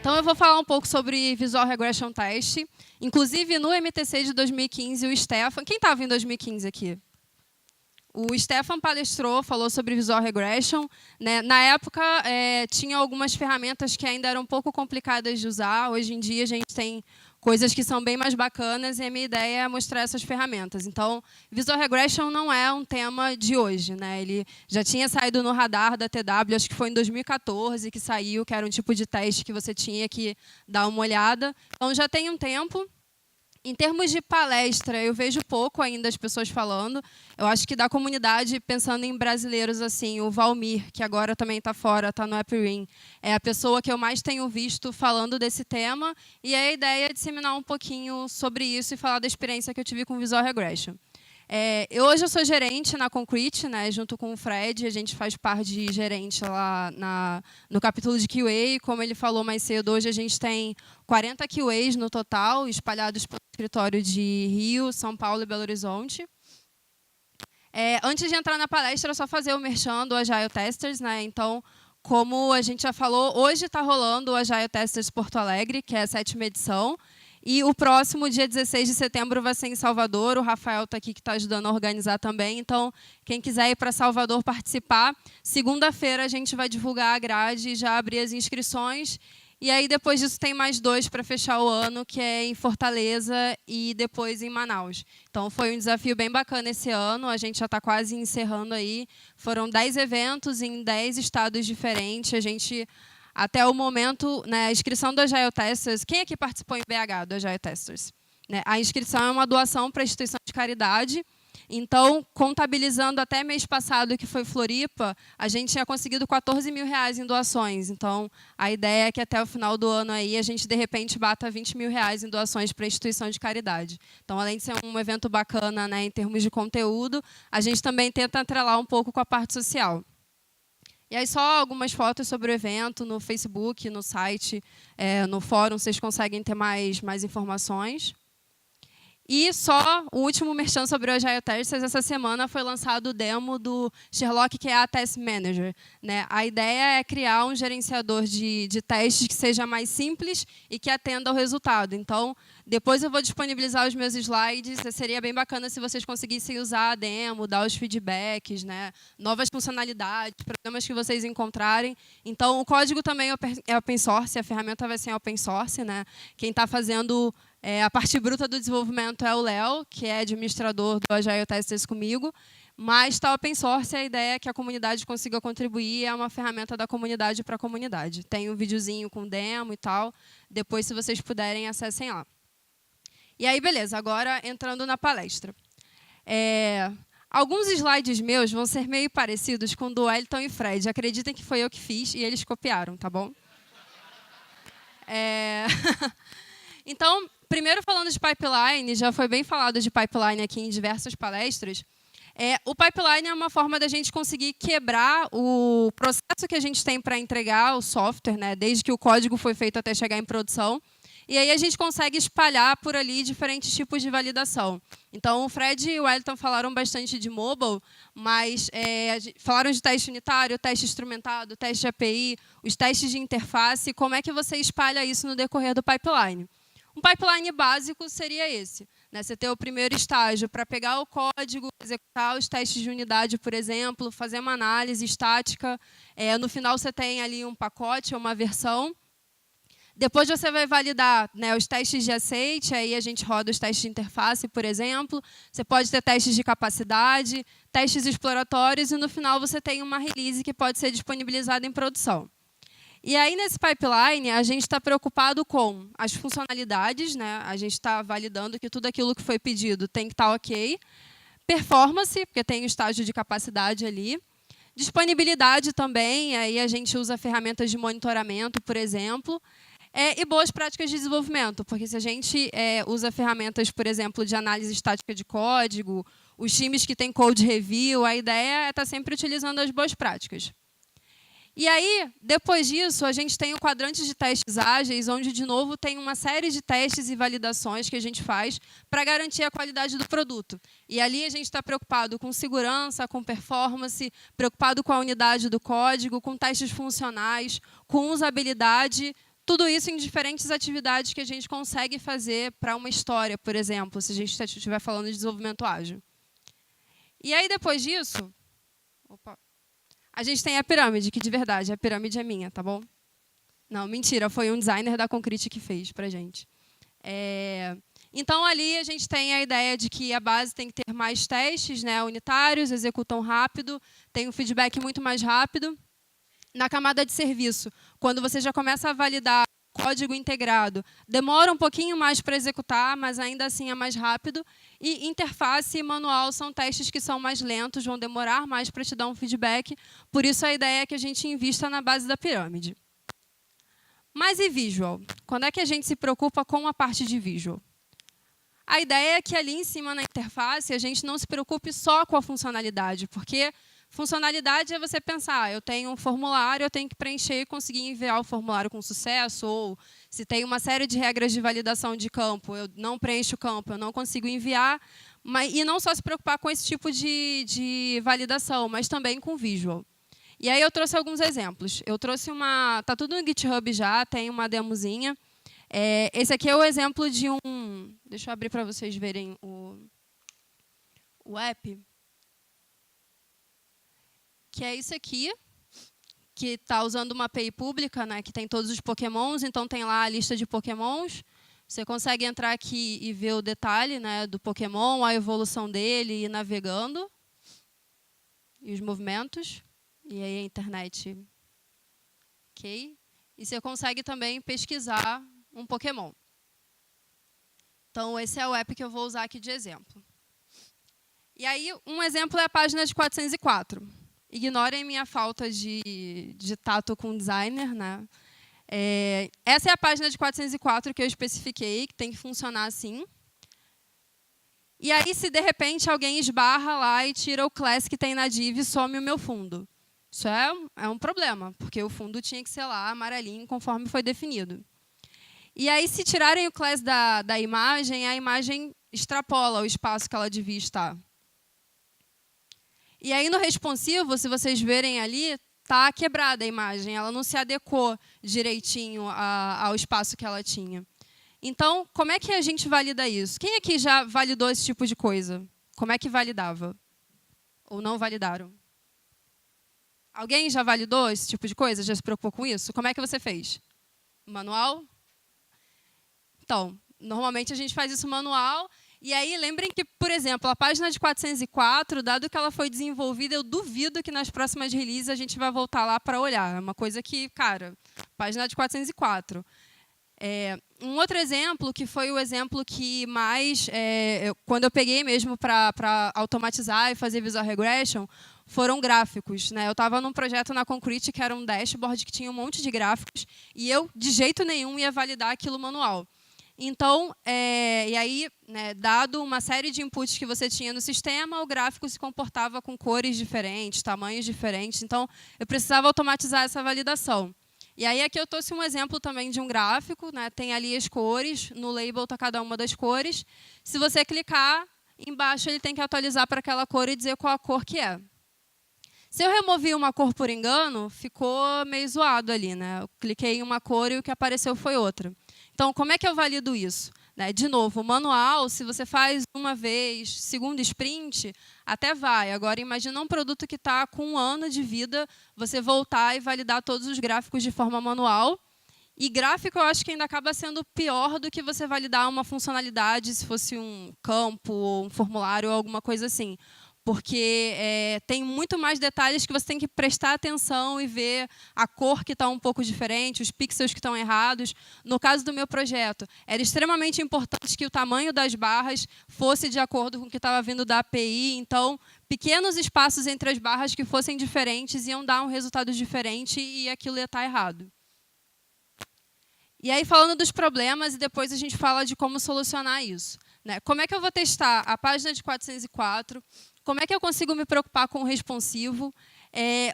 Então, eu vou falar um pouco sobre Visual Regression Test. Inclusive, no MTC de 2015, o Stefan... Quem estava em 2015 aqui? O Stefan palestrou, falou sobre Visual Regression. Né? Na época, tinha algumas ferramentas que ainda eram um pouco complicadas de usar. Hoje em dia, a gente tem coisas que são bem mais bacanas e a minha ideia é mostrar essas ferramentas. Então, Visual Regression não é um tema de hoje. Né? Ele já tinha saído no radar da TW, acho que foi em 2014 que saiu, que era um tipo de teste que você tinha que dar uma olhada. Então, já tem um tempo. Em termos de palestra, eu vejo pouco ainda as pessoas falando. Eu acho que da comunidade, pensando em brasileiros, assim, o Valmir, que agora também está fora, está no AppRin, é a pessoa que eu mais tenho visto falando desse tema. E a ideia é disseminar um pouquinho sobre isso e falar da experiência que eu tive com Visual Regression. Hoje eu sou gerente na Concrete, né, junto com o Fred, a gente faz parte de gerente lá no capítulo de QA. Como ele falou mais cedo, hoje a gente tem 40 QAs no total, espalhados pelo escritório de Rio, São Paulo e Belo Horizonte. Antes de entrar na palestra, é só fazer o merchan do Agile Testers. Né? Então, como a gente já falou, hoje está rolando o Agile Testers Porto Alegre, que é a 7ª edição. E o próximo, dia 16 de setembro, vai ser em Salvador. O Rafael está aqui, que está ajudando a organizar também. Então, quem quiser ir para Salvador participar, segunda-feira a gente vai divulgar a grade e já abrir as inscrições. E aí, depois disso, tem mais 2 para fechar o ano, que é em Fortaleza e depois em Manaus. Então, foi um desafio bem bacana esse ano. A gente já está quase encerrando aí. Foram 10 eventos em 10 estados diferentes. A gente... Até o momento, né, a inscrição do Agile Testers... Quem aqui participou em BH do Agile Testers? Né, a inscrição é uma doação para a instituição de caridade. Então, contabilizando até mês passado, que foi Floripa, a gente tinha conseguido R$14 mil em doações. Então, a ideia é que até o final do ano aí, a gente, de repente, bata R$20 mil em doações para a instituição de caridade. Então, além de ser um evento bacana, né, em termos de conteúdo, a gente também tenta atrelar um pouco com a parte social. E aí, só algumas fotos sobre o evento no Facebook, no site, no fórum, vocês conseguem ter mais informações. E só o último merchan sobre o Agile Testers. Essa semana foi lançado o demo do Sherlock QA Test Manager. Né? A ideia é criar um gerenciador de testes que seja mais simples e que atenda ao resultado. Então, depois eu vou disponibilizar os meus slides. Seria bem bacana se vocês conseguissem usar a demo, dar os feedbacks, né? Novas funcionalidades, problemas que vocês encontrarem. Então, o código também é open source, a ferramenta vai ser open source. Né? Quem está fazendo... a parte bruta do desenvolvimento é o Léo, que é administrador do Agile Testers comigo, mas está open source, a ideia é que a comunidade consiga contribuir, é uma ferramenta da comunidade para a comunidade. Tem um videozinho com demo e tal, depois, se vocês puderem, acessem lá. E aí, beleza, agora entrando na palestra. Alguns slides meus vão ser meio parecidos com o do Wellington e Fred. Acreditem que foi eu que fiz e eles copiaram, tá bom? Então, primeiro falando de pipeline, já foi bem falado de pipeline aqui em diversas palestras. O pipeline é uma forma da gente conseguir quebrar o processo que a gente tem para entregar o software, né, desde que o código foi feito até chegar em produção. E aí a gente consegue espalhar por ali diferentes tipos de validação. Então, o Fred e o Wellington falaram bastante de mobile, mas falaram de teste unitário, teste instrumentado, teste de API, os testes de interface. Como é que você espalha isso no decorrer do pipeline? Um pipeline básico seria esse. Né? Você ter o primeiro estágio para pegar o código, executar os testes de unidade, por exemplo, fazer uma análise estática. No final, você tem ali um pacote ou uma versão. Depois você vai validar, né, os testes de aceite, aí a gente roda os testes de interface, por exemplo. Você pode ter testes de capacidade, testes exploratórios, e no final você tem uma release que pode ser disponibilizada em produção. E aí, nesse pipeline, a gente está preocupado com as funcionalidades, né? A gente está validando que tudo aquilo que foi pedido tem que estar ok. Performance, porque tem o estágio de capacidade ali. Disponibilidade também, aí a gente usa ferramentas de monitoramento, por exemplo. E boas práticas de desenvolvimento, porque se a gente usa ferramentas, por exemplo, de análise estática de código, os times que têm code review, a ideia é estar sempre utilizando as boas práticas. E aí, depois disso, a gente tem o quadrante de testes ágeis, onde, de novo, tem uma série de testes e validações que a gente faz para garantir a qualidade do produto. E ali a gente está preocupado com segurança, com performance, preocupado com a unidade do código, com testes funcionais, com usabilidade, Tudo isso em diferentes atividades que a gente consegue fazer para uma história, por exemplo, se a gente estiver falando de desenvolvimento ágil. E aí, depois disso, a gente tem a pirâmide, que de verdade, a pirâmide é minha, tá bom? Não, mentira, foi um designer da Concrete que fez para a gente. Então, ali a gente tem a ideia de que a base tem que ter mais testes, né, unitários, executam rápido, tem um feedback muito mais rápido. Na camada de serviço, quando você já começa a validar código integrado, demora um pouquinho mais para executar, mas ainda assim é mais rápido. E interface e manual são testes que são mais lentos, vão demorar mais para te dar um feedback. Por isso, a ideia é que a gente invista na base da pirâmide. Mas e visual? Quando é que a gente se preocupa com a parte de visual? A ideia é que ali em cima na interface a gente não se preocupe só com a funcionalidade, porque funcionalidade é você pensar, eu tenho um formulário, eu tenho que preencher e conseguir enviar o formulário com sucesso, ou se tem uma série de regras de validação de campo, eu não preencho o campo, eu não consigo enviar, e não só se preocupar com esse tipo de validação, mas também com visual. E aí eu trouxe alguns exemplos. Eu trouxe tá tudo no GitHub já, tem uma demozinha. Esse aqui é o exemplo de deixa eu abrir para vocês verem o app. Que é isso aqui, que está usando uma API pública, né, que tem todos os pokémons, então tem lá a lista de pokémons. Você consegue entrar aqui e ver o detalhe, né, do pokémon, a evolução dele, e ir navegando. E os movimentos. E aí a internet. Ok. E você consegue também pesquisar um pokémon. Então, esse é o app que eu vou usar aqui de exemplo. E aí, um exemplo é a página de 404. Ignorem minha falta de tato com designer, né? Essa é a página de 404 que eu especifiquei, que tem que funcionar assim. E aí, se de repente alguém esbarra lá e tira o class que tem na div e some o meu fundo. Isso é um problema, porque o fundo tinha que ser lá amarelinho, conforme foi definido. E aí, se tirarem o class da imagem, a imagem extrapola o espaço que ela devia estar. E aí, no responsivo, se vocês verem ali, está quebrada a imagem. Ela não se adequou direitinho ao espaço que ela tinha. Então, como é que a gente valida isso? Quem aqui já validou esse tipo de coisa? Como é que validava? Ou não validaram? Alguém já validou esse tipo de coisa? Já se preocupou com isso? Como é que você fez? Manual? Então, normalmente a gente faz isso manual. E aí, lembrem que, por exemplo, a página de 404, dado que ela foi desenvolvida, eu duvido que nas próximas releases a gente vai voltar lá para olhar. É uma coisa que, cara, página de 404. Um outro exemplo, que foi o exemplo que mais, quando eu peguei mesmo para automatizar e fazer visual regression, foram gráficos, né? Eu estava num projeto na Concrete que era um dashboard que tinha um monte de gráficos e eu, de jeito nenhum, ia validar aquilo manual. Então, e aí, né, dado uma série de inputs que você tinha no sistema, o gráfico se comportava com cores diferentes, tamanhos diferentes. Então, eu precisava automatizar essa validação. E aí, aqui eu trouxe um exemplo também de um gráfico, né? Tem ali as cores, no label está cada uma das cores. Se você clicar, embaixo ele tem que atualizar para aquela cor e dizer qual a cor que é. Se eu removi uma cor por engano, ficou meio zoado ali, né? Eu cliquei em uma cor e o que apareceu foi outra. Então, como é que eu valido isso? De novo, o manual, se você faz uma vez, segundo sprint, até vai. Agora, imagina um produto que está com 1 ano de vida, você voltar e validar todos os gráficos de forma manual. E gráfico, eu acho que ainda acaba sendo pior do que você validar uma funcionalidade, se fosse um campo, ou um formulário, ou alguma coisa assim. Porque tem muito mais detalhes que você tem que prestar atenção e ver a cor que está um pouco diferente, os pixels que estão errados. No caso do meu projeto, era extremamente importante que o tamanho das barras fosse de acordo com o que estava vindo da API. Então, pequenos espaços entre as barras que fossem diferentes iam dar um resultado diferente e aquilo ia estar errado. E aí, falando dos problemas, e depois a gente fala de como solucionar isso. Como é que eu vou testar a página de 404? Como é que eu consigo me preocupar com o responsivo?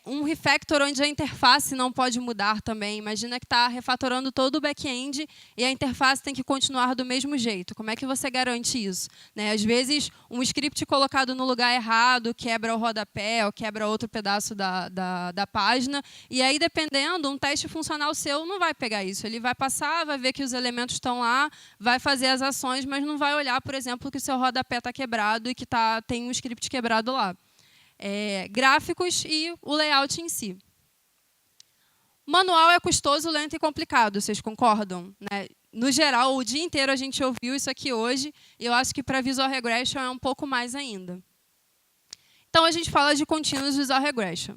Um refactor onde a interface não pode mudar também. Imagina que está refatorando todo o back-end e a interface tem que continuar do mesmo jeito. Como é que você garante isso? Né? Às vezes, um script colocado no lugar errado quebra o rodapé ou quebra outro pedaço da página. E aí, dependendo, um teste funcional seu não vai pegar isso. Ele vai passar, vai ver que os elementos estão lá, vai fazer as ações, mas não vai olhar, por exemplo, que o seu rodapé está quebrado e que tem um script quebrado lá. Gráficos e o layout em si. Manual é custoso, lento e complicado, vocês concordam? Né? No geral, o dia inteiro a gente ouviu isso aqui hoje, e eu acho que para Visual Regression é um pouco mais ainda. Então, a gente fala de Continuous Visual Regression.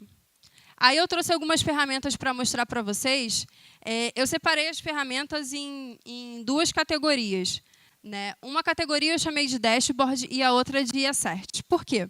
Aí eu trouxe algumas ferramentas para mostrar para vocês. Eu separei as ferramentas em duas categorias. Né? Uma categoria eu chamei de Dashboard e a outra de Assert. Por quê?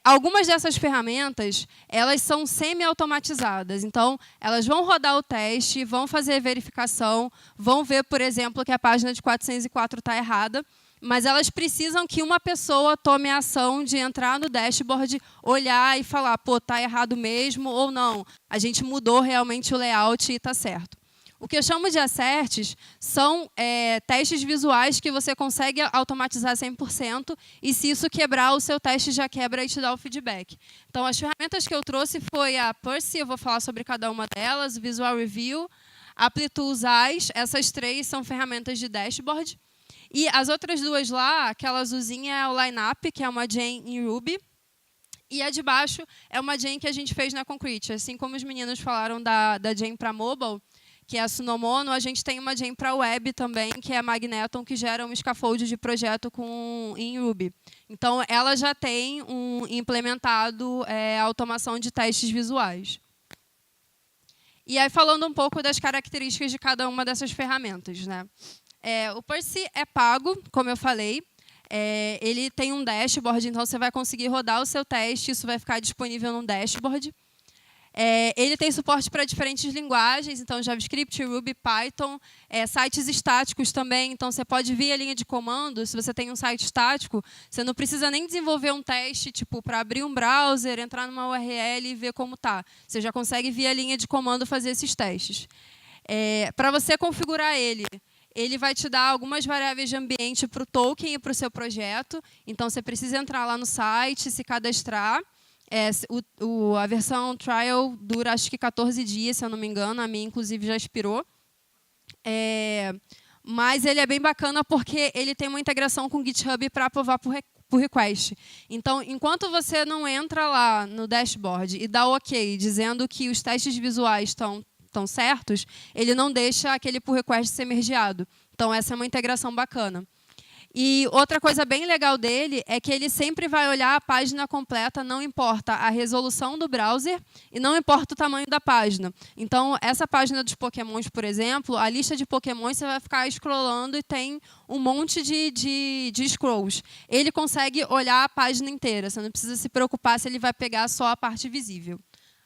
Algumas dessas ferramentas, elas são semi-automatizadas. Então, elas vão rodar o teste, vão fazer a verificação, vão ver, por exemplo, que a página de 404 está errada, mas elas precisam que uma pessoa tome a ação de entrar no dashboard, olhar e falar, pô, está errado mesmo ou não. A gente mudou realmente o layout e está certo. O que eu chamo de asserts são testes visuais que você consegue automatizar 100%, e se isso quebrar, o seu teste já quebra e te dá o feedback. Então, as ferramentas que eu trouxe foi a Percy, eu vou falar sobre cada uma delas, Visual Review, Applitools Eyes, essas três são ferramentas de dashboard. E as outras duas lá, aquela azulzinha é o Lineup, que é uma Gen em Ruby, e a de baixo é uma Gen que a gente fez na Concrete. Assim como os meninos falaram da Gen para mobile, que é a Sunomono, a gente tem uma Gen para web também, que é a Magneton, que gera um scaffold de projeto em Ruby. Então, ela já tem implementado automação de testes visuais. E aí, falando um pouco das características de cada uma dessas ferramentas. Né? O Percy é pago, como eu falei. Ele tem um dashboard, então você vai conseguir rodar o seu teste, isso vai ficar disponível no dashboard. Ele tem suporte para diferentes linguagens, então JavaScript, Ruby, Python, sites estáticos também, então você pode vir a linha de comando. Se você tem um site estático, você não precisa nem desenvolver um teste tipo, para abrir um browser, entrar numa URL e ver como está. Você já consegue via linha de comando fazer esses testes. Para você configurar ele vai te dar algumas variáveis de ambiente para o token e para o seu projeto, então você precisa entrar lá no site, se cadastrar. A versão trial dura, acho que 14 dias, se eu não me engano. A minha, inclusive, já expirou. Mas ele é bem bacana porque ele tem uma integração com o GitHub para aprovar por request. Então, enquanto você não entra lá no dashboard e dá OK, dizendo que os testes visuais estão certos, ele não deixa aquele pull request ser mergeado. Então, essa é uma integração bacana. E outra coisa bem legal dele é que ele sempre vai olhar a página completa, não importa a resolução do browser e não importa o tamanho da página. Então, essa página dos Pokémons, por exemplo, a lista de Pokémons você vai ficar scrollando e tem um monte de scrolls. Ele consegue olhar a página inteira, você não precisa se preocupar se ele vai pegar só a parte visível.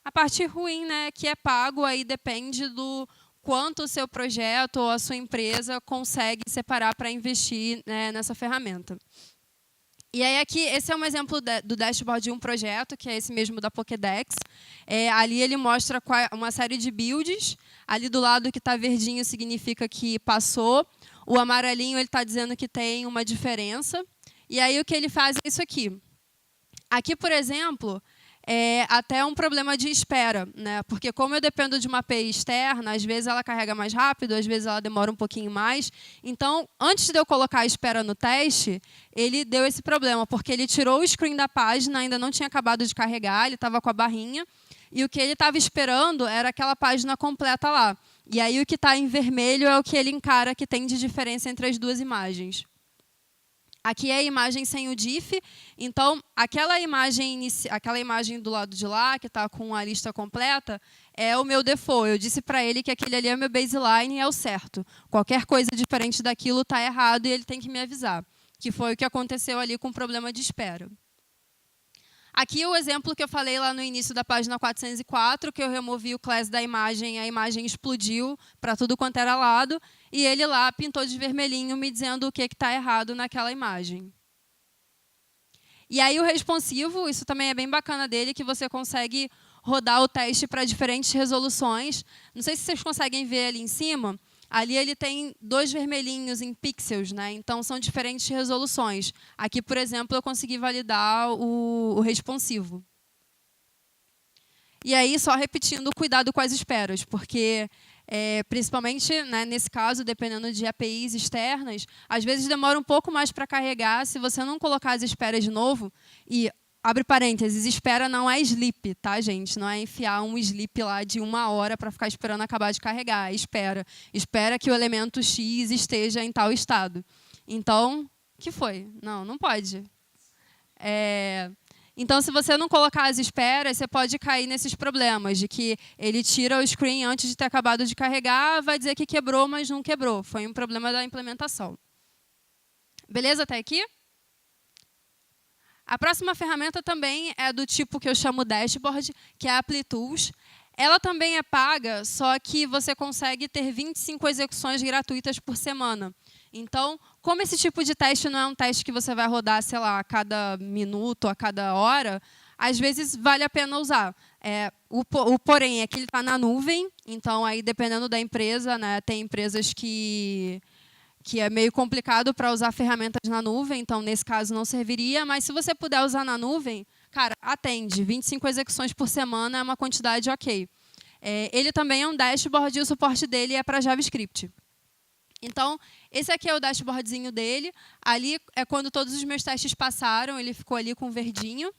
A parte ruim, né, que é pago, aí depende do quanto o seu projeto ou a sua empresa consegue separar para investir, né, nessa ferramenta. E aí aqui, esse é um exemplo do dashboard de um projeto, que é esse mesmo da Pokédex. Ali ele mostra uma série de builds. Ali do lado que está verdinho significa que passou. O amarelinho está dizendo que tem uma diferença. E aí o que ele faz é isso aqui. Aqui, por exemplo, até um problema de espera, né? Porque como eu dependo de uma API externa, às vezes ela carrega mais rápido, às vezes ela demora um pouquinho mais. Então, antes de eu colocar a espera no teste, ele deu esse problema, porque ele tirou o screen da página, ainda não tinha acabado de carregar, ele estava com a barrinha, e o que ele estava esperando era aquela página completa lá. E aí o que está em vermelho é o que ele encara que tem de diferença entre as duas imagens. Aqui é a imagem sem o diff, então aquela imagem do lado de lá, que está com a lista completa, é o meu default. Eu disse para ele que aquele ali é o meu baseline e é o certo. Qualquer coisa diferente daquilo está errado e ele tem que me avisar, que foi o que aconteceu ali com o problema de espera. Aqui o exemplo que eu falei lá no início da página 404, que eu removi o class da imagem, a imagem explodiu para tudo quanto era lado, e ele lá pintou de vermelhinho me dizendo o que está errado naquela imagem. E aí o responsivo, isso também é bem bacana dele, que você consegue rodar o teste para diferentes resoluções. Não sei se vocês conseguem ver ali em cima. Ali ele tem 2 vermelhinhos em pixels, né? Então são diferentes resoluções. Aqui, por exemplo, eu consegui validar o responsivo. E aí, só repetindo, cuidado com as esperas, porque, principalmente, né, nesse caso, dependendo de APIs externas, às vezes demora um pouco mais para carregar se você não colocar as esperas de novo. E, abre parênteses, espera não é sleep, tá, gente? Não é enfiar um sleep lá de 1 hora para ficar esperando acabar de carregar. É espera. Espera que o elemento X esteja em tal estado. Então, o que foi? Não pode. Então, se você não colocar as esperas, você pode cair nesses problemas de que ele tira o screen antes de ter acabado de carregar, vai dizer que quebrou, mas não quebrou. Foi um problema da implementação. Beleza até aqui? A próxima ferramenta também é do tipo que eu chamo dashboard, que é a Applitools. Ela também é paga, só que você consegue ter 25 execuções gratuitas por semana. Então, como esse tipo de teste não é um teste que você vai rodar, sei lá, a cada minuto, a cada hora, às vezes vale a pena usar. O porém é que ele está na nuvem, então, aí, dependendo da empresa, né, tem empresas que é meio complicado para usar ferramentas na nuvem, então, nesse caso, não serviria. Mas, se você puder usar na nuvem, cara, atende. 25 execuções por semana é uma quantidade ok. Ele também é um dashboard e o suporte dele é para JavaScript. Então, esse aqui é o dashboardzinho dele. Ali é quando todos os meus testes passaram, ele ficou ali com verdinho.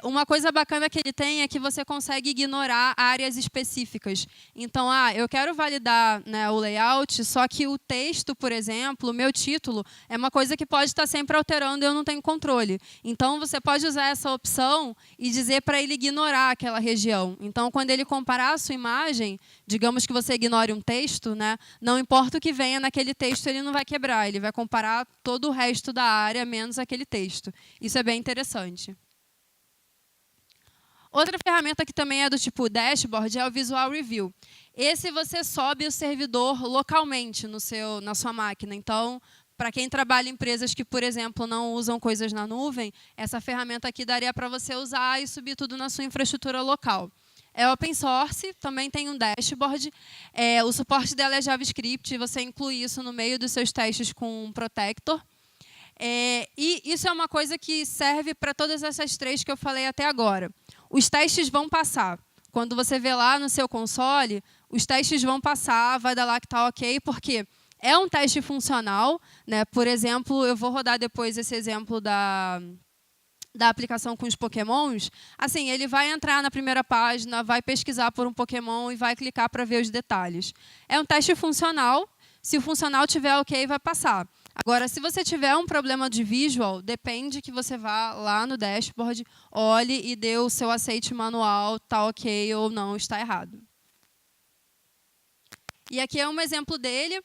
Uma coisa bacana que ele tem é que você consegue ignorar áreas específicas. Então, eu quero validar, né, o layout, só que o texto, por exemplo, o meu título, é uma coisa que pode estar sempre alterando e eu não tenho controle. Então, você pode usar essa opção e dizer para ele ignorar aquela região. Então, quando ele comparar a sua imagem, digamos que você ignore um texto, né, não importa o que venha naquele texto, ele não vai quebrar. Ele vai comparar todo o resto da área, menos aquele texto. Isso é bem interessante. Outra ferramenta que também é do tipo dashboard é o Visual Review. Esse você sobe o servidor localmente na sua máquina. Então, para quem trabalha em empresas que, por exemplo, não usam coisas na nuvem, essa ferramenta aqui daria para você usar e subir tudo na sua infraestrutura local. É open source, também tem um dashboard. O suporte dela é JavaScript, você inclui isso no meio dos seus testes com um protector. E isso é uma coisa que serve para todas essas 3 que eu falei até agora. Os testes vão passar. Quando você vê lá no seu console, os testes vão passar, vai dar lá que está ok, porque é um teste funcional, né? Por exemplo, eu vou rodar depois esse exemplo da aplicação com os pokémons. Assim, ele vai entrar na primeira página, vai pesquisar por um pokémon e vai clicar para ver os detalhes. É um teste funcional. Se o funcional tiver ok, vai passar. Agora, se você tiver um problema de visual, depende que você vá lá no dashboard, olhe e dê o seu aceite manual, está ok ou não, está errado. E aqui é um exemplo dele.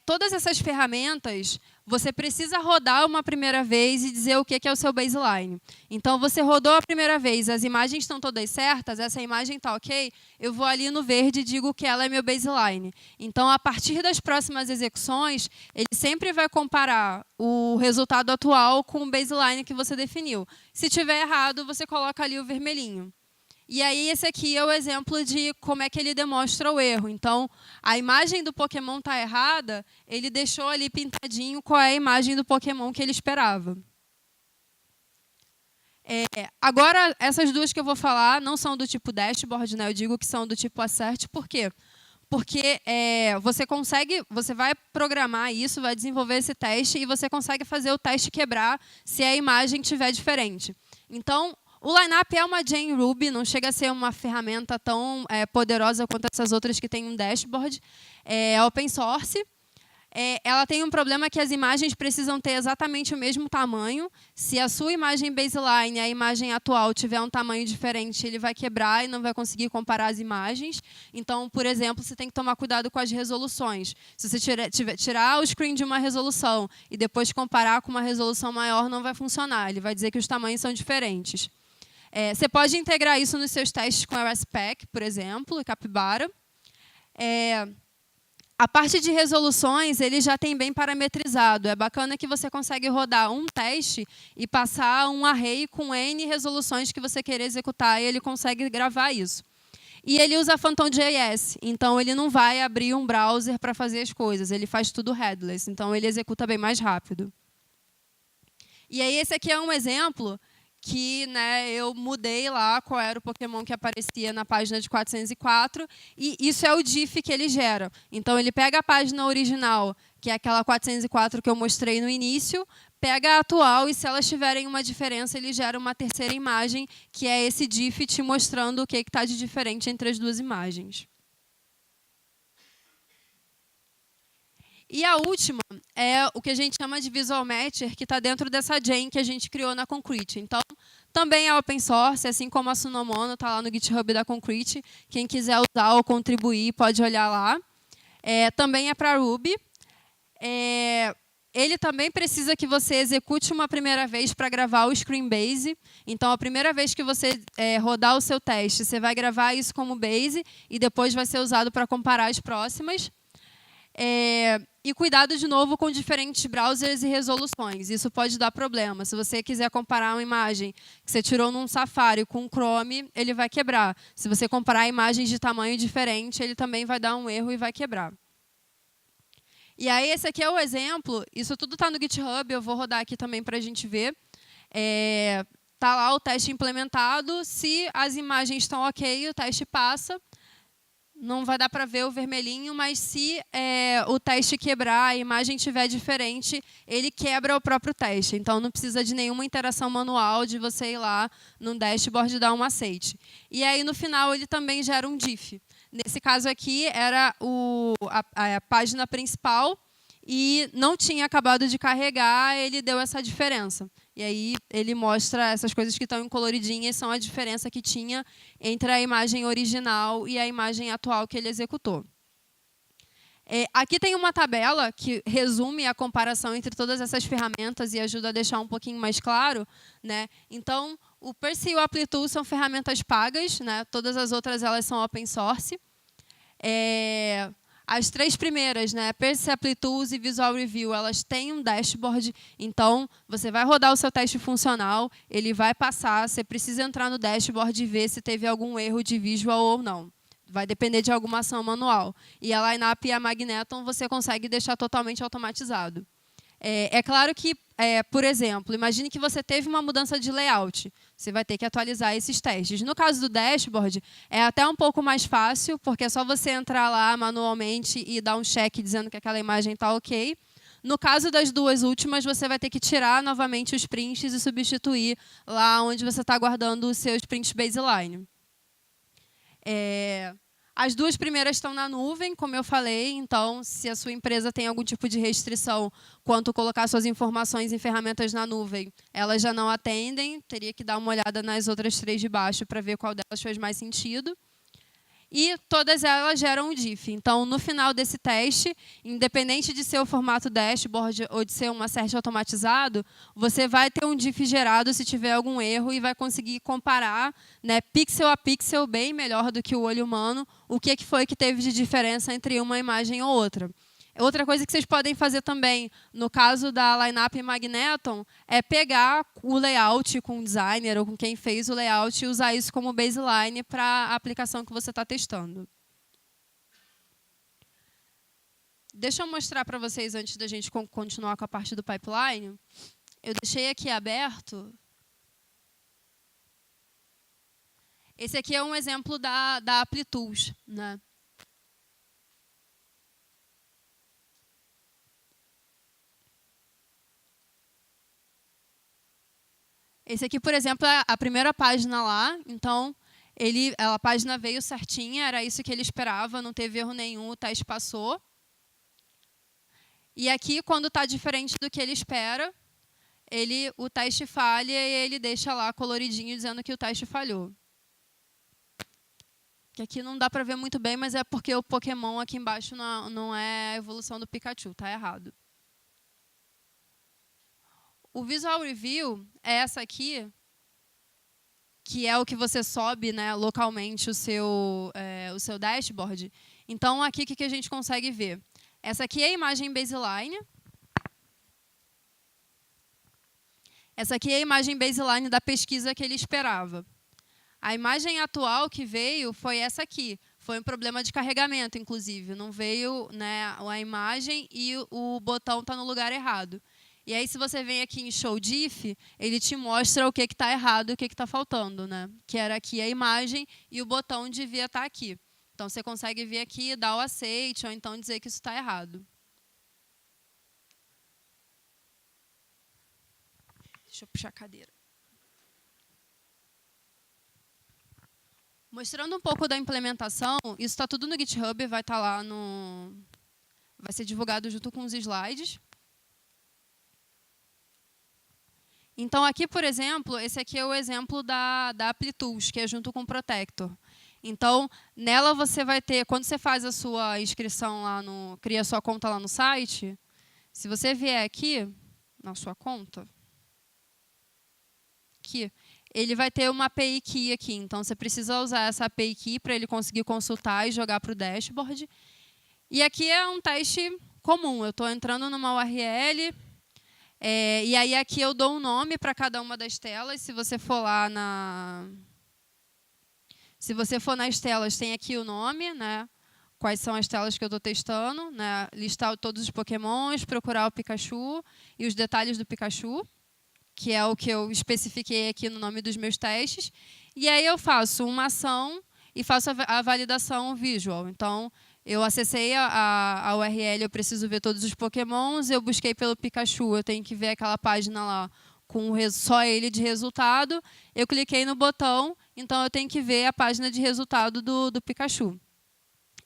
Todas essas ferramentas, você precisa rodar uma primeira vez e dizer o que é o seu baseline. Então, você rodou a primeira vez, as imagens estão todas certas, essa imagem está ok, eu vou ali no verde e digo que ela é meu baseline. Então, a partir das próximas execuções, ele sempre vai comparar o resultado atual com o baseline que você definiu. Se tiver errado, você coloca ali o vermelhinho. E aí, esse aqui é o exemplo de como é que ele demonstra o erro. Então, a imagem do Pokémon está errada, ele deixou ali pintadinho qual é a imagem do Pokémon que ele esperava. Agora, essas 2 que eu vou falar não são do tipo dashboard, né? Eu digo que são do tipo assert. Por quê? Porque você vai programar isso, vai desenvolver esse teste e você consegue fazer o teste quebrar se a imagem estiver diferente. Então, o Lineup é uma JRuby, não chega a ser uma ferramenta tão poderosa quanto essas outras que tem um dashboard. É open source. Ela tem um problema que as imagens precisam ter exatamente o mesmo tamanho. Se a sua imagem baseline e a imagem atual tiver um tamanho diferente, ele vai quebrar e não vai conseguir comparar as imagens. Então, por exemplo, você tem que tomar cuidado com as resoluções. Se você tirar o screen de uma resolução e depois comparar com uma resolução maior, não vai funcionar. Ele vai dizer que os tamanhos são diferentes. Você pode integrar isso nos seus testes com RSpec, por exemplo, e Capybara. A parte de resoluções, ele já tem bem parametrizado. É bacana que você consegue rodar um teste e passar um array com N resoluções que você querer executar, e ele consegue gravar isso. E ele usa Phantom.js, então ele não vai abrir um browser para fazer as coisas, ele faz tudo headless, então ele executa bem mais rápido. E aí esse aqui é um exemplo que, né, eu mudei lá qual era o Pokémon que aparecia na página de 404, e isso é o diff que ele gera. Então, ele pega a página original, que é aquela 404 que eu mostrei no início, pega a atual, e se elas tiverem uma diferença, ele gera uma terceira imagem, que é esse diff te mostrando o que está de diferente entre as duas imagens. E a última é o que a gente chama de Visual Matcher, que está dentro dessa chain que a gente criou na Concrete. Então, também é open source, assim como a Sunomono, está lá no GitHub da Concrete. Quem quiser usar ou contribuir, pode olhar lá. Também é para Ruby. Ele também precisa que você execute uma primeira vez para gravar o Screen Base. Então, a primeira vez que você rodar o seu teste, você vai gravar isso como base e depois vai ser usado para comparar as próximas. E cuidado, de novo, com diferentes browsers e resoluções. Isso pode dar problema. Se você quiser comparar uma imagem que você tirou num Safari com um Chrome, ele vai quebrar. Se você comparar imagens de tamanho diferente, ele também vai dar um erro e vai quebrar. E aí, esse aqui é o exemplo. Isso tudo está no GitHub. Eu vou rodar aqui também para a gente ver. Está lá o teste implementado. Se as imagens estão ok, o teste passa. Não vai dar para ver o vermelhinho, mas se o teste quebrar, a imagem estiver diferente, ele quebra o próprio teste. Então, não precisa de nenhuma interação manual de você ir lá no dashboard e dar um aceite. E aí, no final, ele também gera um diff. Nesse caso aqui, era a página principal e não tinha acabado de carregar, ele deu essa diferença. E aí ele mostra essas coisas que estão em coloridinhas, são a diferença que tinha entre a imagem original e a imagem atual que ele executou. Aqui tem uma tabela que resume a comparação entre todas essas ferramentas e ajuda a deixar um pouquinho mais claro, né? Então, o Percy e o Applitool são ferramentas pagas, né? Todas as outras elas são open source. As três primeiras, né, Percy, Applitools e Visual Review, elas têm um dashboard. Então, você vai rodar o seu teste funcional, ele vai passar, você precisa entrar no dashboard e ver se teve algum erro de visual ou não. Vai depender de alguma ação manual. E a Lineup e a Magneton você consegue deixar totalmente automatizado. É claro que, por exemplo, imagine que você teve uma mudança de layout. Você vai ter que atualizar esses testes. No caso do dashboard, é até um pouco mais fácil, porque é só você entrar lá manualmente e dar um check dizendo que aquela imagem está ok. No caso das duas últimas, você vai ter que tirar novamente os prints e substituir lá onde você está guardando os seus prints baseline. As duas primeiras estão na nuvem, como eu falei. Então, se a sua empresa tem algum tipo de restrição quanto colocar suas informações em ferramentas na nuvem, elas já não atendem. Teria que dar uma olhada nas outras três de baixo para ver qual delas fez mais sentido. E todas elas geram um diff. Então, no final desse teste, independente de ser o formato dashboard ou de ser um assert automatizado, você vai ter um diff gerado se tiver algum erro e vai conseguir comparar, né, pixel a pixel, bem melhor do que o olho humano, o que foi que teve de diferença entre uma imagem ou outra. Outra coisa que vocês podem fazer também, no caso da Lineup e Magneton, é pegar o layout com o designer ou com quem fez o layout e usar isso como baseline para a aplicação que você está testando. Deixa eu mostrar para vocês, antes da gente continuar com a parte do pipeline. Eu deixei aqui aberto. Esse aqui é um exemplo da Applitools, né? Esse aqui, por exemplo, é a primeira página lá. Então, a página veio certinha, era isso que ele esperava, não teve erro nenhum, o teste passou. E aqui, quando está diferente do que ele espera, o teste falha e ele deixa lá coloridinho dizendo que o teste falhou. Que aqui não dá para ver muito bem, mas é porque o Pokémon aqui embaixo não é a evolução do Pikachu, está errado. O Visual Review é essa aqui, que é o que você sobe, né, localmente o seu dashboard. Então, aqui o que a gente consegue ver? Essa aqui é a imagem baseline. Essa aqui é a imagem baseline da pesquisa que ele esperava. A imagem atual que veio foi essa aqui. Foi um problema de carregamento, inclusive. Não veio, né, a imagem e o botão está no lugar errado. E aí, se você vem aqui em Show Diff, ele te mostra o que está errado e o que está faltando, né? Que era aqui a imagem e o botão devia estar aqui. Então, você consegue vir aqui, dar o aceite, ou então dizer que isso está errado. Deixa eu puxar a cadeira. Mostrando um pouco da implementação, isso está tudo no GitHub, vai estar lá no... Vai ser divulgado junto com os slides. Então, aqui, por exemplo, esse aqui é o exemplo da AppleTools, que é junto com o Protector. Então, nela você vai ter, quando você faz a sua inscrição lá no... Cria a sua conta lá no site, se você vier aqui, na sua conta, aqui, ele vai ter uma API Key aqui. Então, você precisa usar essa API Key para ele conseguir consultar e jogar para o dashboard. E aqui é um teste comum. Eu estou entrando numa URL, e aí aqui eu dou um nome para cada uma das telas. Se você for lá Se você for nas telas, tem aqui o nome, né? Quais são as telas que eu estou testando, né? Listar todos os pokémons, procurar o Pikachu e os detalhes do Pikachu, que é o que eu especifiquei aqui no nome dos meus testes. E aí eu faço uma ação e faço a validação visual. Então, eu acessei a URL, eu preciso ver todos os pokémons, eu busquei pelo Pikachu, eu tenho que ver aquela página lá com só ele de resultado. Eu cliquei no botão, então eu tenho que ver a página de resultado do Pikachu.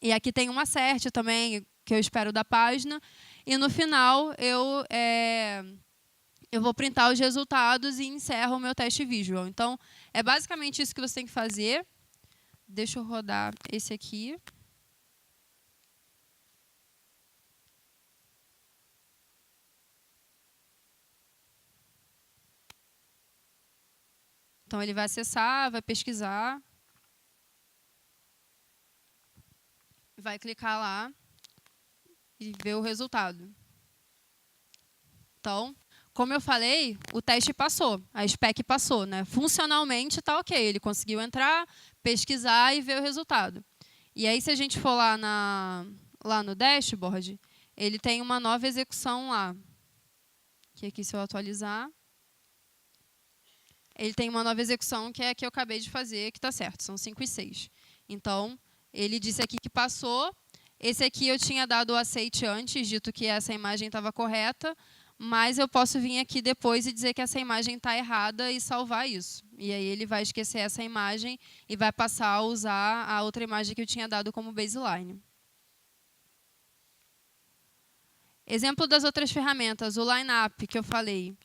E aqui tem uma assert também, que eu espero da página. E no final, eu vou printar os resultados e encerro o meu teste visual. Então, é basicamente isso que você tem que fazer. Deixa eu rodar esse aqui. Então, ele vai acessar, vai pesquisar. Vai clicar lá e ver o resultado. Então, como eu falei, o teste passou, a spec passou, né? Funcionalmente está ok, ele conseguiu entrar, pesquisar e ver o resultado. E aí, se a gente for lá no dashboard, ele tem uma nova execução lá. Que aqui, se eu atualizar, ele tem uma nova execução que é a que eu acabei de fazer, que está certo, são 5 e 6. Então, ele disse aqui que passou. Esse aqui eu tinha dado o aceite antes, dito que essa imagem estava correta, mas eu posso vir aqui depois e dizer que essa imagem está errada e salvar isso. E aí ele vai esquecer essa imagem e vai passar a usar a outra imagem que eu tinha dado como baseline. Exemplo das outras ferramentas, o Lineup que eu falei.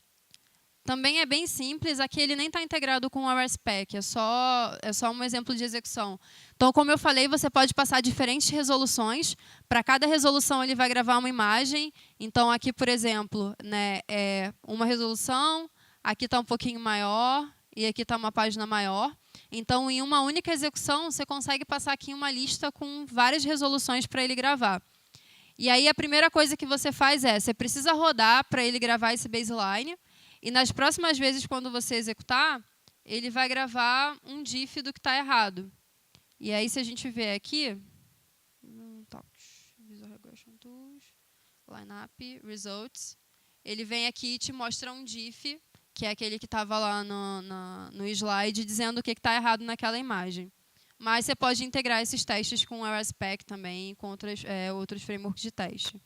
Também é bem simples, aqui ele nem está integrado com o RSpec, é só um exemplo de execução. Então, como eu falei, você pode passar diferentes resoluções. Para cada resolução, ele vai gravar uma imagem. Então, aqui, por exemplo, né, é uma resolução, aqui está um pouquinho maior e aqui está uma página maior. Então, em uma única execução, você consegue passar aqui uma lista com várias resoluções para ele gravar. E aí, a primeira coisa que você faz você precisa rodar para ele gravar esse baseline. E nas próximas vezes, quando você executar, ele vai gravar um diff do que está errado. E aí, se a gente ver aqui, Visual Regression Tools, Lineup, Results, ele vem aqui e te mostra um diff, que é aquele que estava lá no slide, dizendo o que está errado naquela imagem. Mas você pode integrar esses testes com o RSpec também e com outros frameworks de teste.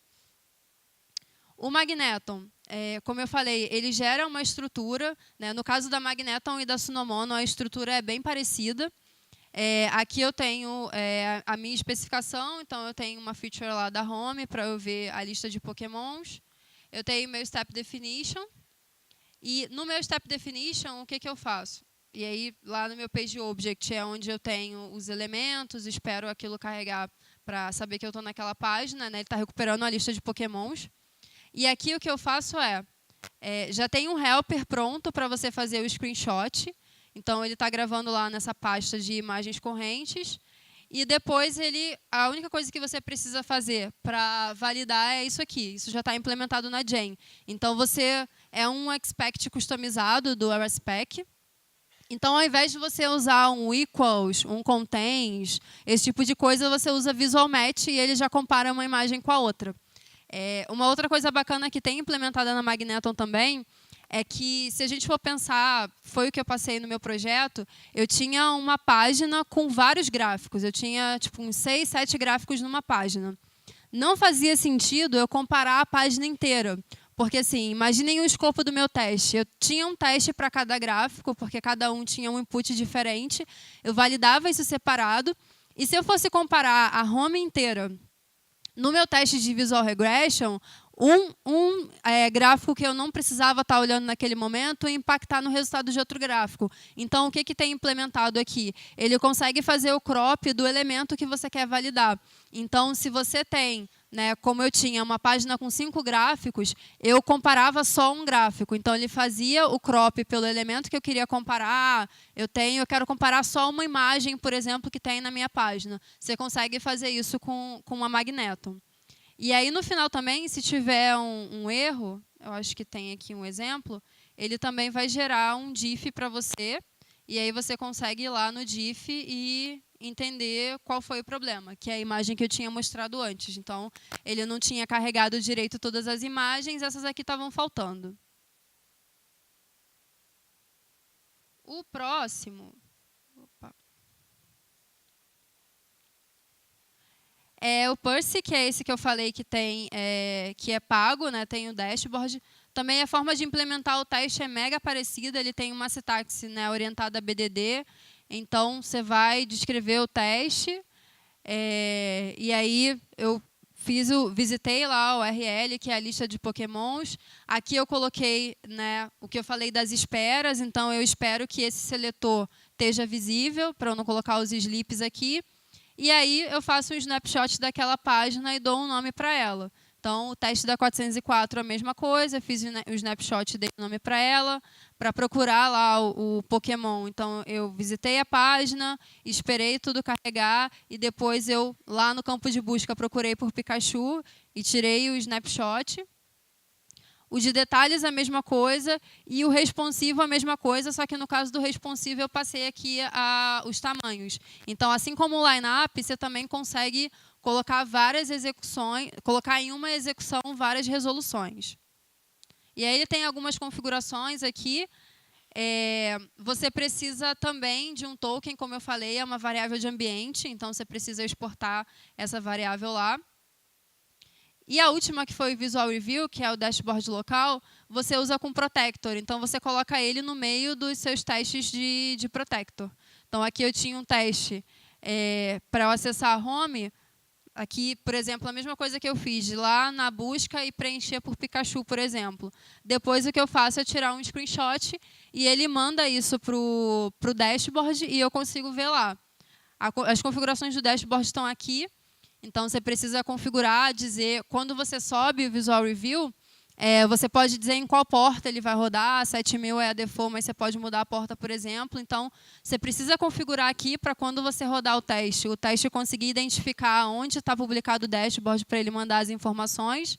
O Magneton, como eu falei, ele gera uma estrutura, né? No caso da Magneton e da Sunomono, a estrutura é bem parecida. Aqui eu tenho a minha especificação, então eu tenho uma feature lá da Home para eu ver a lista de Pokémons. Eu tenho meu Step Definition. E no meu Step Definition, o que eu faço? E aí, lá no meu Page Object é onde eu tenho os elementos, espero aquilo carregar para saber que eu estou naquela página, né? Ele está recuperando a lista de Pokémons. E aqui o que eu faço já tem um helper pronto para você fazer o screenshot. Então, ele está gravando lá nessa pasta de imagens correntes. E depois a única coisa que você precisa fazer para validar é isso aqui. Isso já está implementado na Gen. Então você é um expect customizado do RSpec. Então, ao invés de você usar um equals, um contains, esse tipo de coisa, você usa visual match e ele já compara uma imagem com a outra. Uma outra coisa bacana que tem implementada na Magneton também é que, se a gente for pensar, foi o que eu passei no meu projeto, eu tinha uma página com vários gráficos. Eu tinha tipo uns 6, 7 gráficos numa página. Não fazia sentido eu comparar a página inteira. Porque, assim, imaginem o escopo do meu teste. Eu tinha um teste para cada gráfico, porque cada um tinha um input diferente. Eu validava isso separado. E se eu fosse comparar a home inteira no meu teste de Visual Regression, gráfico que eu não precisava estar olhando naquele momento ia impactar no resultado de outro gráfico. Então, o que tem implementado aqui? Ele consegue fazer o crop do elemento que você quer validar. Então, se você tem, como eu tinha uma página com 5 gráficos, eu comparava só um gráfico. Então, ele fazia o crop pelo elemento que eu queria comparar. Eu quero comparar só uma imagem, por exemplo, que tem na minha página. Você consegue fazer isso com uma Magneton. E aí, no final também, se tiver um erro, eu acho que tem aqui um exemplo, ele também vai gerar um diff para você, e aí você consegue ir lá no diff e entender qual foi o problema, que é a imagem que eu tinha mostrado antes. Então, ele não tinha carregado direito todas as imagens, essas aqui estavam faltando. O próximo... o Percy, que é esse que eu falei que que é pago, tem o dashboard. Também a forma de implementar o teste é mega parecida, ele tem uma sintaxe orientada a BDD. Então, você vai descrever o teste, e aí eu visitei lá o URL, que é a lista de pokémons. Aqui eu coloquei o que eu falei das esperas, então eu espero que esse seletor esteja visível, para eu não colocar os sleeps aqui. E aí eu faço um snapshot daquela página e dou um nome para ela. Então, o teste da 404 é a mesma coisa, fiz o snapshot, dei o nome para ela, para procurar lá o Pokémon. Então, eu visitei a página, esperei tudo carregar e depois eu, lá no campo de busca, procurei por Pikachu e tirei o snapshot. O de detalhes é a mesma coisa e o responsivo é a mesma coisa, só que no caso do responsivo eu passei aqui os tamanhos. Então, assim como o line-up, você também consegue colocar várias execuções, colocar em uma execução várias resoluções. E aí ele tem algumas configurações aqui. Você precisa também de um token, como eu falei, é uma variável de ambiente, então você precisa exportar essa variável lá. E a última, que foi o Visual Review, que é o dashboard local, você usa com Protector. Então, você coloca ele no meio dos seus testes de Protector. Então, aqui eu tinha um teste para eu acessar a home. Aqui, por exemplo, a mesma coisa que eu fiz, de ir lá na busca e preencher por Pikachu, por exemplo. Depois, o que eu faço é tirar um screenshot e ele manda isso para o dashboard e eu consigo ver lá. As configurações do dashboard estão aqui. Então, você precisa configurar, dizer, quando você sobe o Visual Review, você pode dizer em qual porta ele vai rodar, 7000 é a default, mas você pode mudar a porta, por exemplo. Então, você precisa configurar aqui para quando você rodar o teste conseguir identificar onde está publicado o dashboard para ele mandar as informações.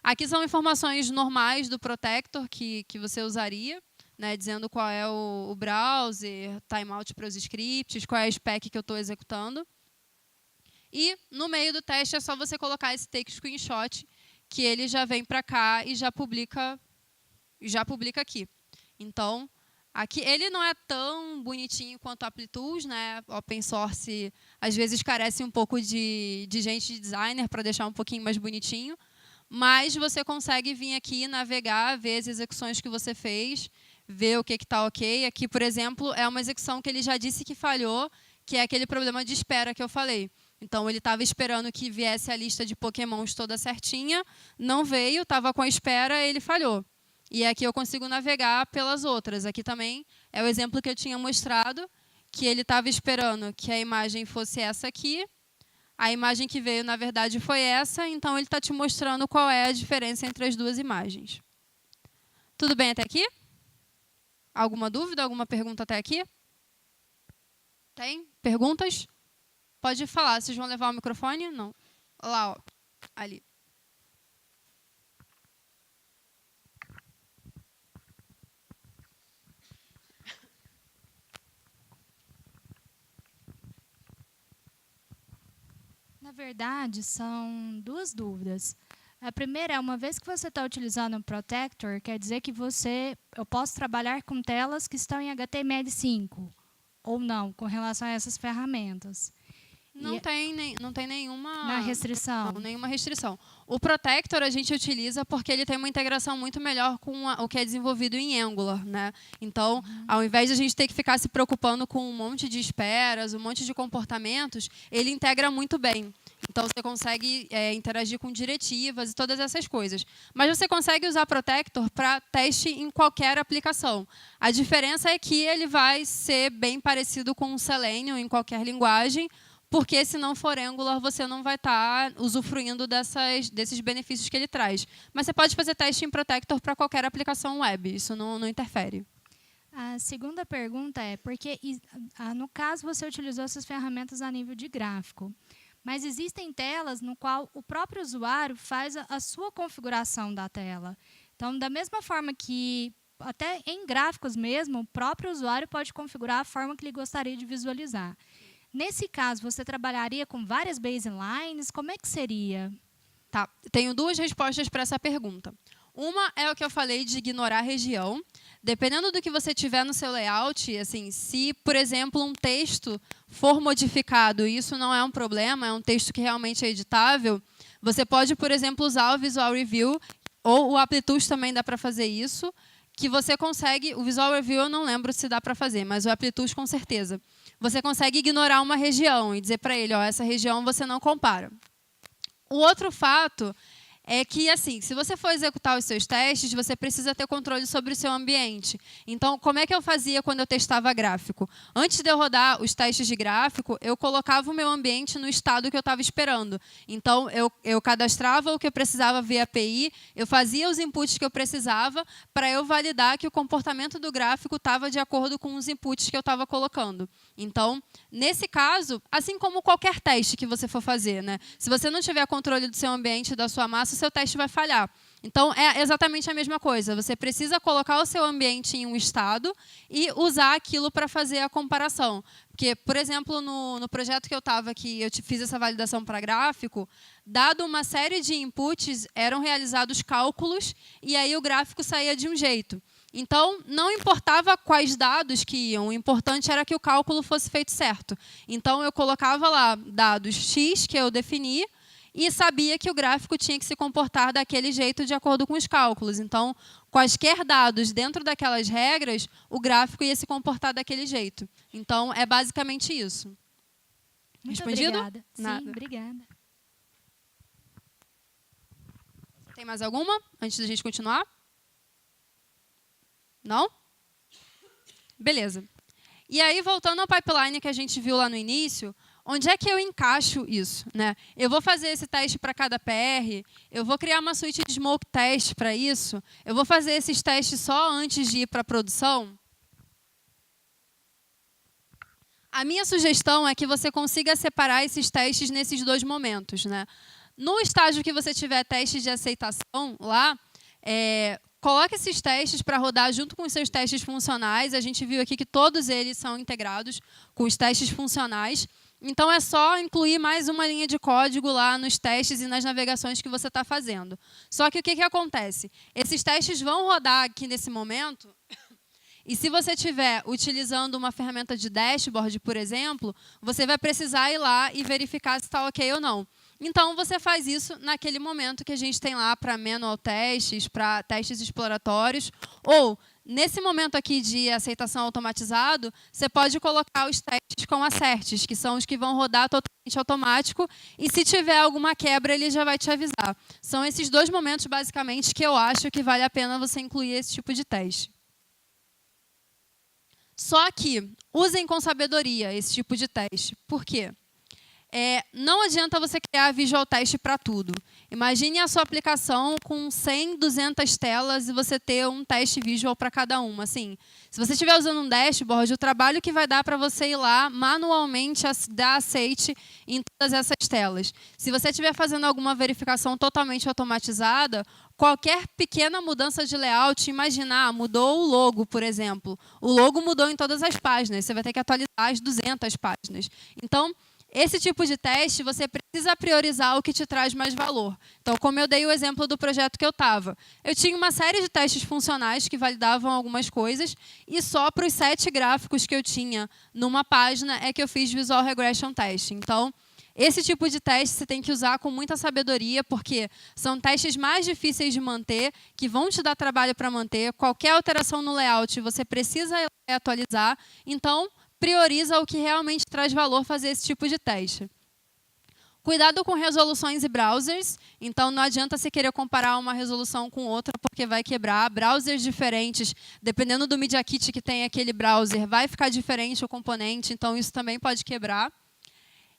Aqui são informações normais do Protector que você usaria, dizendo qual é o browser, timeout para os scripts, qual é a spec que eu estou executando. E, no meio do teste, é só você colocar esse take screenshot, que ele já vem para cá e já publica aqui. Então, aqui ele não é tão bonitinho quanto o Applitools, Open source, às vezes, carece um pouco de gente de designer para deixar um pouquinho mais bonitinho, mas você consegue vir aqui, navegar, ver as execuções que você fez, ver o que está ok. Aqui, por exemplo, é uma execução que ele já disse que falhou, que é aquele problema de espera que eu falei. Então, ele estava esperando que viesse a lista de pokémons toda certinha, não veio, estava com a espera, ele falhou. E aqui eu consigo navegar pelas outras. Aqui também é o exemplo que eu tinha mostrado, que ele estava esperando que a imagem fosse essa aqui. A imagem que veio, na verdade, foi essa, então ele está te mostrando qual é a diferença entre as duas imagens. Tudo bem até aqui? Alguma dúvida, alguma pergunta até aqui? Tem? Perguntas? Pode falar. Vocês vão levar o microfone? Não. Lá, ó. Ali. Na verdade, são duas dúvidas. A primeira é, uma vez que você está utilizando o Protector, quer dizer que eu posso trabalhar com telas que estão em HTML5, ou não, com relação a essas ferramentas? Não tem nenhuma restrição. Não, nenhuma restrição. O Protector a gente utiliza porque ele tem uma integração muito melhor com o que é desenvolvido em Angular, né? Então, ao invés de a gente ter que ficar se preocupando com um monte de esperas, um monte de comportamentos, ele integra muito bem. Então, você consegue interagir com diretivas e todas essas coisas. Mas você consegue usar Protector para teste em qualquer aplicação. A diferença é que ele vai ser bem parecido com o Selenium em qualquer linguagem, porque se não for Angular, você não vai estar usufruindo desses benefícios que ele traz. Mas você pode fazer teste em Protector para qualquer aplicação web, isso não interfere. A segunda pergunta é, porque no caso você utilizou essas ferramentas a nível de gráfico, mas existem telas no qual o próprio usuário faz a sua configuração da tela. Então, da mesma forma que, até em gráficos mesmo, o próprio usuário pode configurar a forma que ele gostaria de visualizar. Nesse caso, você trabalharia com várias baselines? Como é que seria? Tá, tenho duas respostas para essa pergunta. Uma é o que eu falei de ignorar a região. Dependendo do que você tiver no seu layout, assim, se, por exemplo, um texto for modificado e isso não é um problema, é um texto que realmente é editável, você pode, por exemplo, usar o Visual Review, ou o Applitools também dá para fazer isso, que você consegue... O Visual Review eu não lembro se dá para fazer, mas o Applitools com certeza. Você consegue ignorar uma região e dizer para ele, ó, essa região você não compara. O outro fato é que, assim, se você for executar os seus testes, você precisa ter controle sobre o seu ambiente. Então, como é que eu fazia quando eu testava gráfico? Antes de eu rodar os testes de gráfico, eu colocava o meu ambiente no estado que eu estava esperando. Então, eu cadastrava o que eu precisava via API, eu fazia os inputs que eu precisava para eu validar que o comportamento do gráfico estava de acordo com os inputs que eu estava colocando. Então, nesse caso, assim como qualquer teste que você for fazer, né? Se você não tiver controle do seu ambiente e da sua massa, o seu teste vai falhar. Então, é exatamente a mesma coisa. Você precisa colocar o seu ambiente em um estado e usar aquilo para fazer a comparação. Porque, por exemplo, no projeto que eu estava, que eu fiz essa validação para gráfico, dado uma série de inputs, eram realizados cálculos e aí o gráfico saía de um jeito. Então, não importava quais dados que iam, o importante era que o cálculo fosse feito certo. Então, eu colocava lá dados X que eu defini e sabia que o gráfico tinha que se comportar daquele jeito de acordo com os cálculos. Então, quaisquer dados dentro daquelas regras, o gráfico ia se comportar daquele jeito. Então, é basicamente isso. Muito Respondido? Obrigada. Nada. Sim, obrigada. Tem mais alguma, antes da gente continuar? Não? Beleza. E aí, voltando ao pipeline que a gente viu lá no início, onde é que eu encaixo isso, né? Eu vou fazer esse teste para cada PR, eu vou criar uma suíte de smoke test para isso, eu vou fazer esses testes só antes de ir para a produção. A minha sugestão é que você consiga separar esses testes nesses dois momentos, né? No estágio que você tiver teste de aceitação lá, coloque esses testes para rodar junto com os seus testes funcionais. A gente viu aqui que todos eles são integrados com os testes funcionais. Então, é só incluir mais uma linha de código lá nos testes e nas navegações que você está fazendo. Só que o que acontece? Esses testes vão rodar aqui nesse momento, e se você estiver utilizando uma ferramenta de dashboard, por exemplo, você vai precisar ir lá e verificar se está ok ou não. Então, você faz isso naquele momento que a gente tem lá para manual testes, para testes exploratórios, ou nesse momento aqui de aceitação automatizado, você pode colocar os testes com asserts, que são os que vão rodar totalmente automático, e se tiver alguma quebra, ele já vai te avisar. São esses dois momentos, basicamente, que eu acho que vale a pena você incluir esse tipo de teste. Só que usem com sabedoria esse tipo de teste. Por quê? Não adianta você criar Visual Test para tudo. Imagine a sua aplicação com 100, 200 telas e você ter um teste visual para cada uma. Assim, se você estiver usando um dashboard, o trabalho que vai dar para você ir lá manualmente dar aceite em todas essas telas. Se você estiver fazendo alguma verificação totalmente automatizada, qualquer pequena mudança de layout, imaginar, mudou o logo, por exemplo. O logo mudou em todas as páginas, você vai ter que atualizar as 200 páginas. Então, esse tipo de teste, você precisa priorizar o que te traz mais valor. Então, como eu dei o exemplo do projeto que eu estava, eu tinha uma série de testes funcionais que validavam algumas coisas, e só para os 7 gráficos que eu tinha numa página é que eu fiz Visual Regression Test. Então, esse tipo de teste você tem que usar com muita sabedoria, porque são testes mais difíceis de manter, que vão te dar trabalho para manter. Qualquer alteração no layout, você precisa atualizar. Então, prioriza o que realmente traz valor fazer esse tipo de teste. Cuidado com resoluções e browsers. Então, não adianta você querer comparar uma resolução com outra, porque vai quebrar. Browsers diferentes, dependendo do Media Kit que tem aquele browser, vai ficar diferente o componente, então isso também pode quebrar.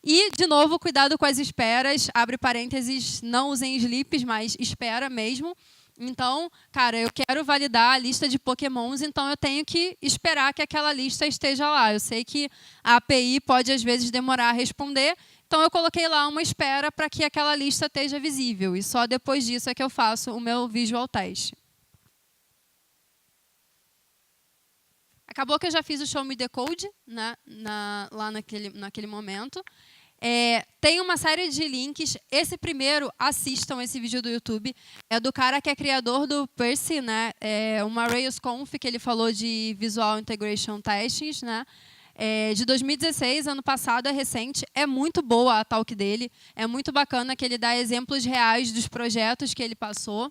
E, de novo, cuidado com as esperas. Abre parênteses, não usem slips, mas espera mesmo. Então, cara, eu quero validar a lista de Pokémons, então eu tenho que esperar que aquela lista esteja lá. Eu sei que a API pode, às vezes, demorar a responder, então eu coloquei lá uma espera para que aquela lista esteja visível. E só depois disso é que eu faço o meu Visual Test. Acabou que eu já fiz o Show Me the Code, né, lá naquele momento. Tem uma série de links. Esse primeiro, assistam esse vídeo do YouTube. É do cara que é criador do Percy, né? Uma RailsConf que ele falou de Visual Integration Testings, né? De 2016, ano passado, é recente. É muito boa a talk dele. É muito bacana que ele dá exemplos reais dos projetos que ele passou.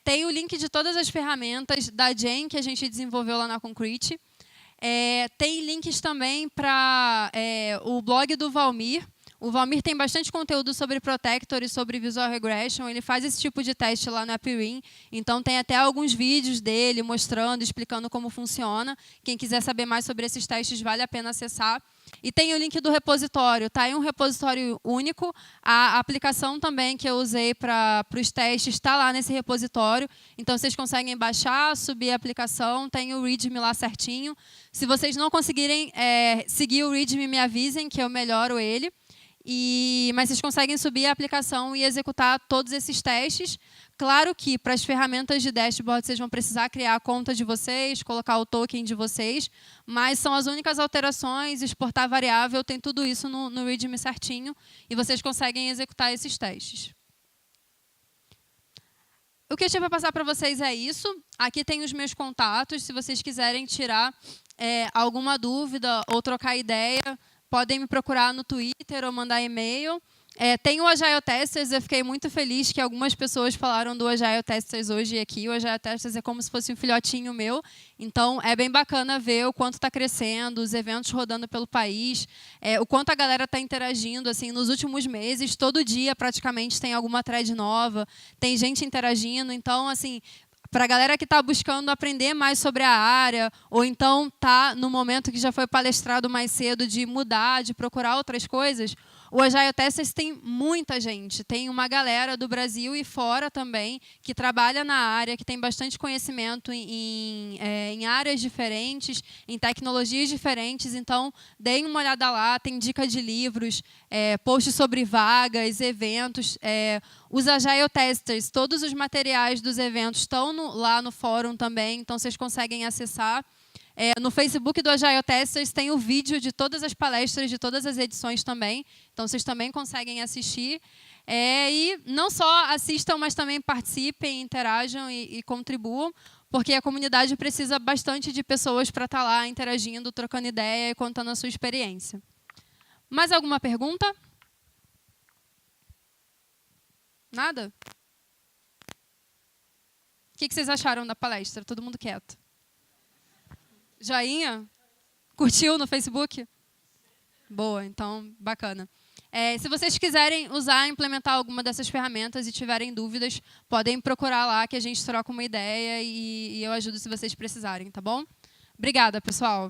Tem o link de todas as ferramentas da Jen que a gente desenvolveu lá na Concrete. Tem links também para o blog do Valmir. O Valmir tem bastante conteúdo sobre Protector e sobre Visual Regression. Ele faz esse tipo de teste lá na AppWin. Então, tem até alguns vídeos dele mostrando, explicando como funciona. Quem quiser saber mais sobre esses testes, vale a pena acessar. E tem o link do repositório. Tá aí um repositório único. A aplicação também que eu usei para os testes está lá nesse repositório. Então, vocês conseguem baixar, subir a aplicação. Tem o README lá certinho. Se vocês não conseguirem seguir o README, me avisem que eu melhoro ele. Mas vocês conseguem subir a aplicação e executar todos esses testes. Claro que, para as ferramentas de dashboard, vocês vão precisar criar a conta de vocês, colocar o token de vocês, mas são as únicas alterações, exportar variável, tem tudo isso no README certinho, e vocês conseguem executar esses testes. O que eu tinha para passar para vocês é isso. Aqui tem os meus contatos, se vocês quiserem tirar alguma dúvida ou trocar ideia, podem me procurar no Twitter ou mandar e-mail. Tem o Agile Testers, eu fiquei muito feliz que algumas pessoas falaram do Agile Testers hoje aqui. O Agile Testers é como se fosse um filhotinho meu. Então, é bem bacana ver o quanto está crescendo, os eventos rodando pelo país, o quanto a galera está interagindo. Assim, nos últimos meses, todo dia, praticamente, tem alguma thread nova, tem gente interagindo. Então, assim, para a galera que está buscando aprender mais sobre a área, ou então está no momento que já foi palestrado mais cedo de mudar, de procurar outras coisas, o Agile Testers tem muita gente. Tem uma galera do Brasil e fora também que trabalha na área, que tem bastante conhecimento em áreas diferentes, em tecnologias diferentes. Então, deem uma olhada lá, tem dica de livros, posts sobre vagas, eventos. Os Agile Testers, todos os materiais dos eventos estão lá no fórum também, então vocês conseguem acessar. No Facebook do Agile Testers tem o vídeo de todas as palestras, de todas as edições também. Então, vocês também conseguem assistir. E não só assistam, mas também participem, interajam e contribuam, porque a comunidade precisa bastante de pessoas para estar lá interagindo, trocando ideia e contando a sua experiência. Mais alguma pergunta? Nada? O que vocês acharam da palestra? Todo mundo quieto. Joinha? Curtiu no Facebook? Boa, então, bacana. Se vocês quiserem usar, implementar alguma dessas ferramentas e tiverem dúvidas, podem procurar lá que a gente troca uma ideia e eu ajudo se vocês precisarem, tá bom? Obrigada, pessoal.